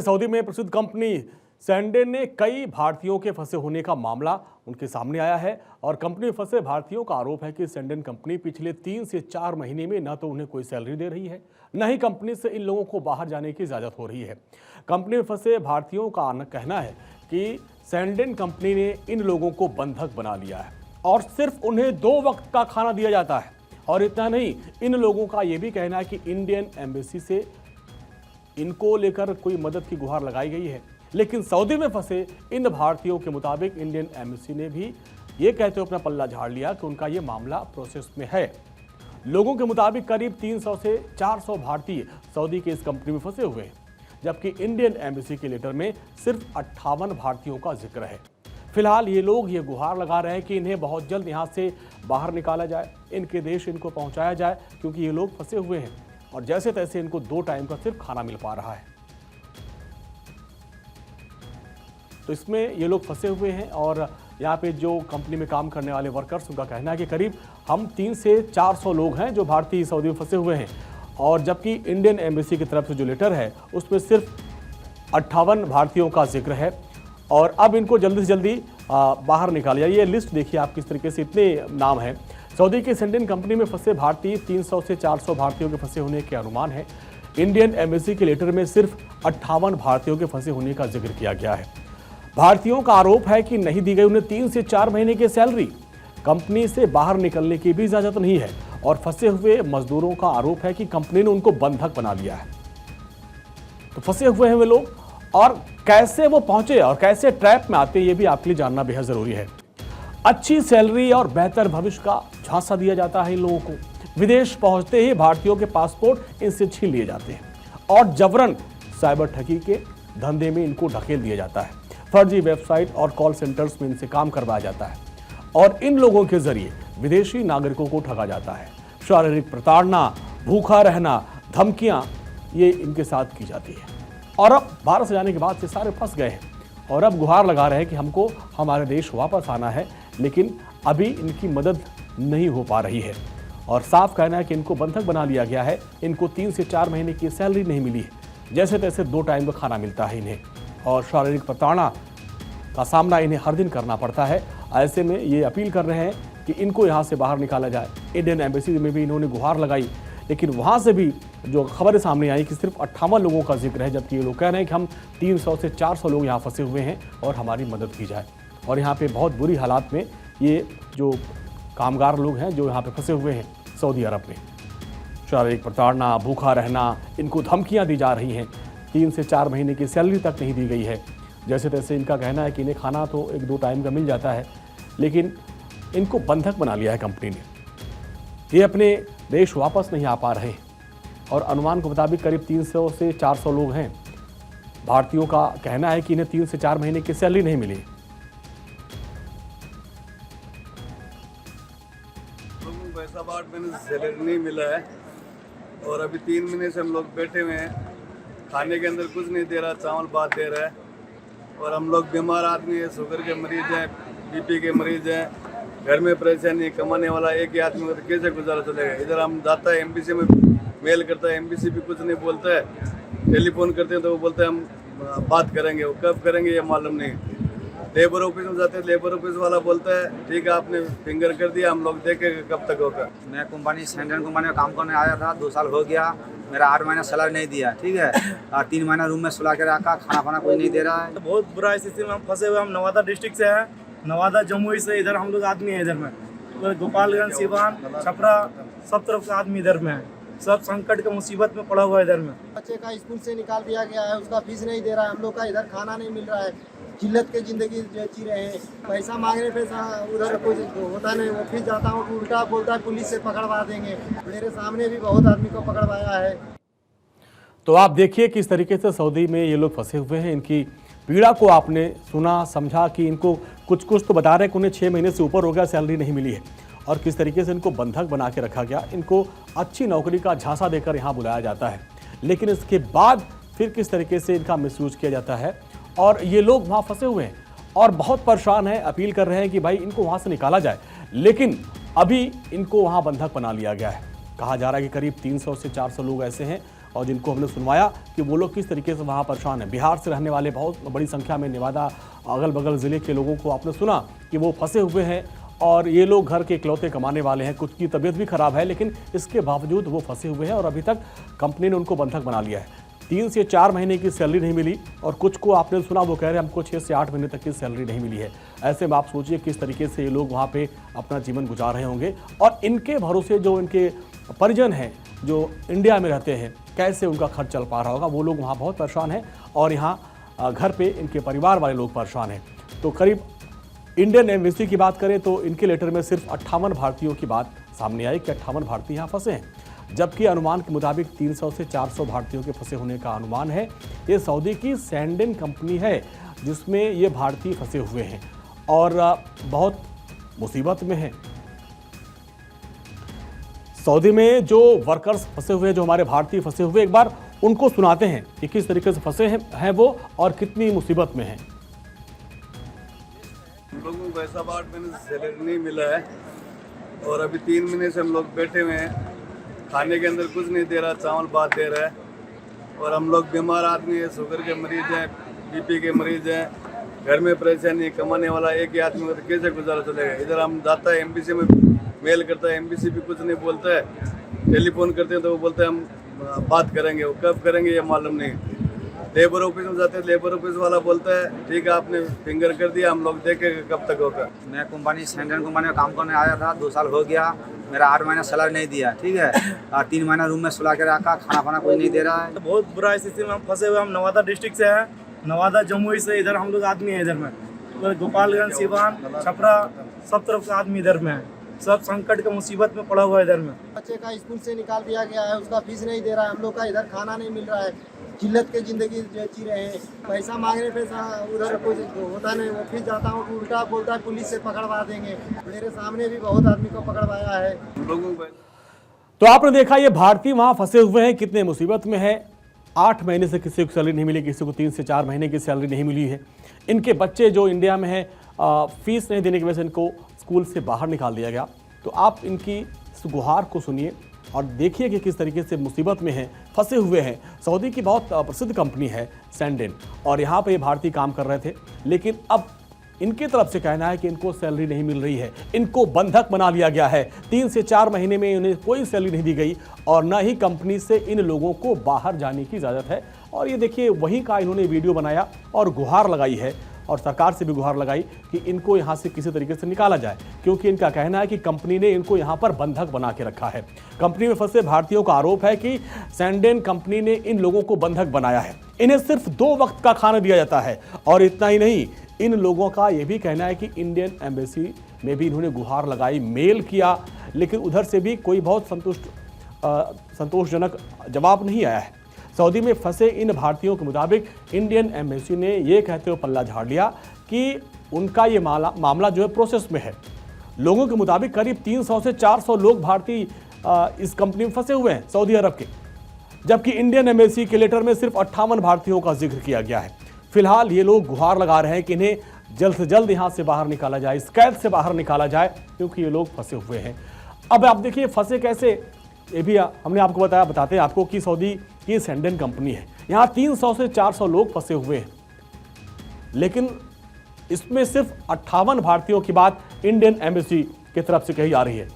Saudi में प्रसिद्ध company सैंडेन ने कई भारतीयों के फंसे होने का मामला उनके सामने आया है और कंपनी में फंसे भारतीयों का आरोप है कि सैंडेन कंपनी पिछले 3 से 4 महीने में न तो उन्हें कोई सैलरी दे रही है, न ही कंपनी से इन लोगों को बाहर जाने की इजाजत हो रही है। कंपनी में फंसे भारतीयों का कहना है कि सैंडेन कंपनी ने इन लोगों को बंधक बना लिया है और सिर्फ उन्हें 2 वक्त का खाना दिया जाता है। और इतना नहीं, इन लोगों का यह भी कहना है कि इंडियन एम्बेसी से इनको लेकर कोई मदद की गुहार लगाई गई है, लेकिन सऊदी में फंसे इन भारतीयों के मुताबिक इंडियन एम्बेसी ने भी ये कहते हुए अपना पल्ला झाड़ लिया कि उनका ये मामला प्रोसेस में है। लोगों के मुताबिक करीब 300 से 400 भारतीय सऊदी के इस कंपनी में फंसे हुए हैं, जबकि इंडियन एम्बेसी के लेटर में सिर्फ 58 भारतीयों का जिक्र है। फिलहाल ये लोग ये गुहार लगा रहे हैं कि इन्हें बहुत जल्द यहाँ से बाहर निकाला जाए, इनके देश इनको पहुँचाया जाए, क्योंकि ये लोग फंसे हुए हैं और जैसे तैसे इनको 2 टाइम का सिर्फ खाना मिल पा रहा है। तो इसमें ये लोग फंसे हुए हैं और यहाँ पे जो कंपनी में काम करने वाले वर्कर्स, उनका कहना है कि करीब हम 3 से 400 लोग हैं जो भारतीय सऊदी में फंसे हुए हैं, और जबकि इंडियन एम्बेसी की तरफ से जो लेटर है उसमें सिर्फ 58 भारतीयों का जिक्र है और अब इनको जल्दी से जल्दी बाहर निकाला जाए। ये लिस्ट देखिए आप किस तरीके से, इतने नाम हैं। सऊदी की सैंडेन कंपनी में फंसे भारतीय 300 से 400 भारतीयों के फंसे होने के अनुमान है। इंडियन एम्बेसी के लेटर में सिर्फ 58 भारतीयों के फंसे होने का जिक्र किया गया है। भारतीयों का आरोप है कि नहीं दी गई उन्हें 3 से 4 महीने की सैलरी, कंपनी से बाहर निकलने की भी इजाजत नहीं है और फंसे हुए मजदूरों का आरोप है कि कंपनी ने उनको बंधक बना लिया है। तो फंसे हुए हैं वे लोग, और कैसे वो पहुंचे और कैसे ट्रैप में आते, ये भी आपके लिए जानना बेहद जरूरी है। अच्छी सैलरी और बेहतर भविष्य का झांसा दिया जाता है इन लोगों को। विदेश पहुंचते ही भारतीयों के पासपोर्ट इनसे छीन लिए जाते हैं और जबरन साइबर ठगी के धंधे में इनको ढकेल दिया जाता है। फर्जी वेबसाइट और कॉल सेंटर्स में इनसे काम करवाया जाता है और इन लोगों के जरिए विदेशी नागरिकों को ठगा जाता है। शारीरिक प्रताड़ना, भूखा रहना, धमकियां, ये इनके साथ की जाती है। और अब भारत से जाने के बाद से सारे फंस गए हैं और अब गुहार लगा रहे हैं कि हमको हमारे देश वापस आना है, लेकिन अभी इनकी मदद नहीं हो पा रही है और साफ कहना है कि इनको बंधक बना लिया गया है। इनको 3 से 4 महीने की सैलरी नहीं मिली है, जैसे तैसे 2 टाइम का खाना मिलता है इन्हें और शारीरिक प्रताड़ना का सामना इन्हें हर दिन करना पड़ता है। ऐसे में ये अपील कर रहे हैं कि इनको यहाँ से बाहर निकाला जाए। इंडियन एम्बेसी में भी इन्होंने गुहार लगाई, लेकिन वहाँ से भी जो खबरें सामने आई कि सिर्फ 58 लोगों का जिक्र है, जबकि ये लोग कह रहे हैं कि हम 300 से 400 लोग यहाँ फंसे हुए हैं और हमारी मदद की जाए। और यहाँ पे बहुत बुरी हालात में ये जो कामगार लोग हैं जो यहाँ पे फंसे हुए हैं सऊदी अरब में, शारीरिक प्रताड़ना, भूखा रहना, इनको धमकियाँ दी जा रही हैं। 3 से 4 महीने की सैलरी तक नहीं दी गई है। जैसे तैसे इनका कहना है कि इन्हें खाना तो 1-2 टाइम का मिल जाता है, लेकिन इनको बंधक बना लिया है कंपनी ने। ये अपने देश वापस नहीं आ पा रहे और अनुमान के मुताबिक करीब 300 से 400 लोग हैं। भारतीयों का कहना है कि इन्हें 3 से 4 महीने की सैलरी नहीं मिली। पैसा बाट मैंने सैलरी नहीं मिला है और अभी 3 महीने से हम लोग बैठे हुए हैं। खाने के अंदर कुछ नहीं दे रहा, चावल भात दे रहा है और हम लोग बीमार आदमी है, शुगर के मरीज हैं, बीपी के मरीज हैं, घर में परेशानी, कमाने वाला एक ही आदमी को तो कैसे गुजारा चलेगा। इधर हम जाता है एमबीसी में मेल करता है, एमबीसी भी कुछ नहीं बोलता है। टेलीफोन करते हैं तो वो बोलते हैं हम बात करेंगे, वो कब करेंगे ये मालूम नहीं। लेबर ऑफिस में जाते हैं, लेबर ऑफिस वाला बोलता है ठीक है आपने फिंगर कर दिया, हम लोग देखेंगे कब तक होगा। मैं कंपनी सैंडेन कंपनी में काम करने आया था, 2 साल हो गया। मेरा 8 महीना सैलरी नहीं दिया, ठीक है, और 3 महीना रूम में सुला के रखा, खाना फाना कोई नहीं दे रहा है। बहुत बुरा स्थिति में हम फंसे हुए। हम नवादा डिस्ट्रिक्ट से हैं, नवादा जमुई से, इधर हम लोग आदमी है। इधर में तो गोपालगंज, सिवान, छपरा, सब तरफ से आदमी इधर में है। सब संकट के मुसीबत में पड़ा हुआ है इधर में। बच्चे का स्कूल से निकाल दिया गया है, उसका फीस नहीं दे रहा है, हम लोग का इधर खाना नहीं मिल रहा है, जिल्लत के जिंदगी जी रहे हैं। पैसा मांगने पे उधर कुछ होता नहीं, वो फिर जाता हूँ तो उल्टा बोलता है पुलिस से पकड़वा देंगे। मेरे सामने भी बहुत आदमी को पकड़वाया है। तो आप देखिए किस तरीके से सऊदी में ये लोग फंसे हुए हैं। इनकी पीड़ा को आपने सुना, समझा कि इनको कुछ तो बता रहे हैं कि उन्हें 6 महीने से ऊपर हो गया, सैलरी नहीं मिली है और किस तरीके से इनको बंधक बना के रखा गया। इनको अच्छी नौकरी का झांसा देकर यहाँ बुलाया जाता है, लेकिन इसके बाद फिर किस तरीके से इनका मिसयूज किया जाता है और ये लोग वहाँ फंसे हुए हैं और बहुत परेशान हैं, अपील कर रहे हैं कि भाई इनको वहाँ से निकाला जाए, लेकिन अभी इनको वहाँ बंधक बना लिया गया है। कहा जा रहा है कि करीब 300 से 400 लोग ऐसे हैं और जिनको हमने सुनवाया कि वो लोग किस तरीके से वहाँ परेशान हैं। बिहार से रहने वाले बहुत बड़ी संख्या में नेवादा अगल बगल ज़िले के लोगों को आपने सुना कि वो फंसे हुए हैं और ये लोग घर के इकलौते कमाने वाले हैं। कुछ की तबीयत भी खराब है, लेकिन इसके बावजूद वो फंसे हुए हैं और अभी तक कंपनी ने उनको बंधक बना लिया है। 3 से 4 महीने की सैलरी नहीं मिली और कुछ को आपने सुना वो कह रहे हैं हमको 6 से 8 महीने तक की सैलरी नहीं मिली है। ऐसे में आप सोचिए किस तरीके से ये लोग वहाँ पे अपना जीवन गुजार रहे होंगे और इनके भरोसे जो इनके परिजन हैं जो इंडिया में रहते हैं, कैसे उनका खर्च चल पा रहा होगा। वो लोग वहाँ बहुत परेशान हैं और यहाँ घर पे इनके परिवार वाले लोग परेशान हैं। तो करीब इंडियन एम्बेसी की बात करें तो इनके लेटर में सिर्फ 58 भारतीयों की बात सामने आई कि 58 भारतीय यहाँ फंसे हैं, जबकि अनुमान के मुताबिक 300 से 400 भारतीयों के फंसे होने का अनुमान है। ये सऊदी की सैंडेन कंपनी है जिसमें ये भारतीय फंसे हुए हैं और बहुत मुसीबत में हैं। सऊदी में जो वर्कर्स फंसे हुए हैं, जो हमारे भारतीय फंसे हुए, एक बार उनको सुनाते हैं कि किस तरीके से फंसे हैं वो और कितनी मुसीबत में हैं। हम लोगों को ऐसा 8 महीने से सैलरी नहीं मिला है और अभी 3 महीने से हम लोग बैठे हुए हैं। खाने के अंदर कुछ नहीं दे रहा, चावल भात दे रहा है और हम लोग बीमार आदमी है, शुगर के मरीज हैं, बीपी के मरीज हैं, घर में परेशानी, कमाने वाला एक ही आदमी को तो कैसे गुजारा चलेगा। इधर हम जाता है एमबीसी में मेल करता है, एमबीसी भी कुछ नहीं बोलता है। टेलीफोन करते हैं तो वो बोलते हैं हम बात करेंगे, वो कब करेंगे ये मालूम नहीं। लेबर ऑफिस में जाते हैं, लेबर ऑफिस वाला बोलता है ठीक है आपने फिंगर कर दिया, हम लोग देखेंगे कब तक होगा। मैं कंपनी सैंडन कंपनी में काम करने आया था, 2 साल हो गया, मेरा 8 महीना सैलरी नहीं दिया, ठीक है, और 3 महीना रूम में सुला के रखा, खाना फाना कोई नहीं दे रहा है। बहुत बुरा स्थिति में हम फंसे हुए। हम नवादा डिस्ट्रिक्ट से हैं, नवादा जमुई से इधर हम लोग आदमी है। इधर में तो गोपालगंज, सिवान, छपरा, सब तरफ का आदमी इधर में है। सब संकट के मुसीबत में पड़ा हुआ है इधर में। बच्चे का स्कूल से निकाल दिया गया है, उसका फीस नहीं दे रहा है, हम लोग का इधर खाना नहीं मिल रहा है, जिल्लत के ज़िंदगी जी रहे हैं। पैसा मांगने पे उधर कुछ होता नहीं, वो फिर जाता हूँ तो उल्टा बोलता है पुलिस से पकड़वा देंगे। मेरे सामने भी बहुत आदमी को पकड़वाया है। हम लोगों को तो आपने देखा ये भारतीय वहाँ फंसे हुए हैं, कितने मुसीबत में है। 8 महीने से किसी को सैलरी नहीं मिली, किसी को 3 से 4 महीने की सैलरी नहीं मिली है। इनके बच्चे जो इंडिया में हैं, फीस नहीं देने की वजह से इनको स्कूल से बाहर निकाल दिया गया। तो आप इनकी इस गुहार को सुनिए और देखिए कि किस तरीके से मुसीबत में हैं, फंसे हुए हैं। सऊदी की बहुत प्रसिद्ध कंपनी है सैंडेन और यहाँ पे ये भारतीय काम कर रहे थे, लेकिन अब इनकी तरफ से कहना है कि इनको सैलरी नहीं मिल रही है, इनको बंधक बना लिया गया है। 3 से 4 महीने में उन्हें कोई सैलरी नहीं दी गई और न ही कंपनी से इन लोगों को बाहर जाने की इजाज़त है। और ये देखिए वहीं का इन्होंने वीडियो बनाया और गुहार लगाई है और सरकार से भी गुहार लगाई कि इनको यहाँ से किसी तरीके से निकाला जाए, क्योंकि इनका कहना है कि कंपनी ने इनको यहाँ पर बंधक बना के रखा है। कंपनी में फंसे भारतीयों का आरोप है कि सैंडेन कंपनी ने इन लोगों को बंधक बनाया है। इन्हें सिर्फ 2 वक्त का खाना दिया जाता है और इतना ही नहीं, इन लोगों का यह भी कहना है कि इंडियन एम्बेसी में भी इन्होंने गुहार लगाई, मेल किया, लेकिन उधर से भी कोई बहुत संतोषजनक जवाब नहीं आया है। सऊदी में फंसे इन भारतीयों के मुताबिक इंडियन एम्बेसी ने ये कहते हुए पल्ला झाड़ लिया कि उनका ये मामला जो है प्रोसेस में है। लोगों के मुताबिक करीब 300 से 400 लोग भारतीय इस कंपनी में फंसे हुए हैं सऊदी अरब के, जबकि इंडियन एम्बेसी के लेटर में सिर्फ 58 भारतीयों का जिक्र किया गया है। फिलहाल ये लोग गुहार लगा रहे हैं कि इन्हें जल्द से जल्द यहाँ से बाहर निकाला जाए, इस कैद से बाहर निकाला जाए, क्योंकि ये लोग फंसे हुए हैं। अब आप देखिए फंसे कैसे, ये भी हमने आपको बताते हैं आपको कि सऊदी की सैंडेन कंपनी है, यहाँ 300 से 400 लोग फंसे हुए हैं, लेकिन इसमें सिर्फ 58 भारतीयों की बात इंडियन एम्बेसी की तरफ से कही जा रही है।